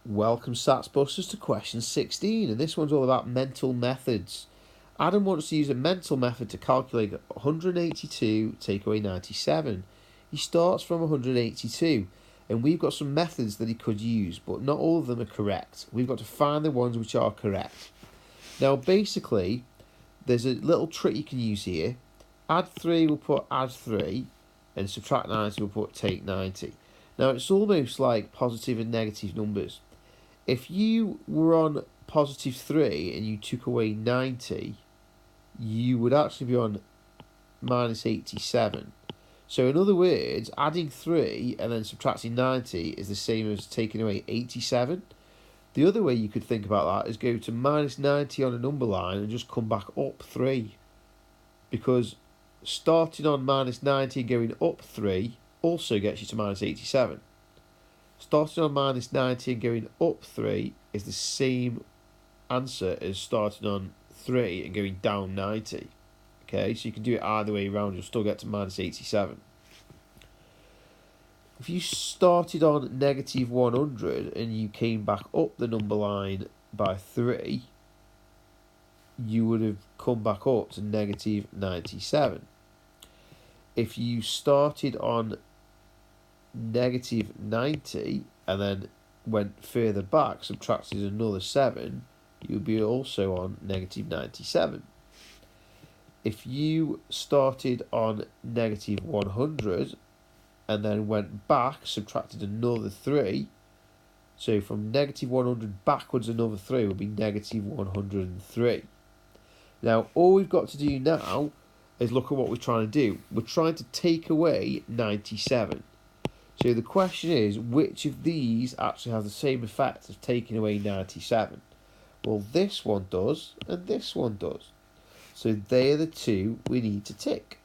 Welcome SATS busters to question 16, and this one's all about mental methods. Adam wants to use a mental method to calculate 182 take away 97. He starts from 182, and we've got some methods that he could use, but not all of them are correct. We've got to find the ones which are correct. Now basically, there's a little trick you can use here. Add 3, we'll put add 3, and subtract 90, we'll put take 90. Now it's almost like positive and negative numbers. If you were on positive 3 and you took away 90, you would actually be on minus 87. So in other words, adding 3 and then subtracting 90 is the same as taking away 87. The other way you could think about that is go to minus 90 on a number line and just come back up 3. Because starting on minus 90 and going up 3 also gets you to minus 87. Starting on minus 90 and going up 3 is the same answer as starting on 3 and going down 90. Okay, so you can do it either way around, you'll still get to minus 87. If you started on negative 100 and you came back up the number line by 3, you would have come back up to negative 97. If you started on negative 90 and then went further back, subtracted another 7, you would be also on negative 97. If you started on negative 100 and then went back, subtracted another 3, so from negative 100 backwards another 3 would be negative 103. Now all we've got to do now is look at what we're trying to do. We're trying to take away 97. So the question is, which of these actually have the same effect of taking away 97? Well, this one does, and this one does. So they are the two we need to tick.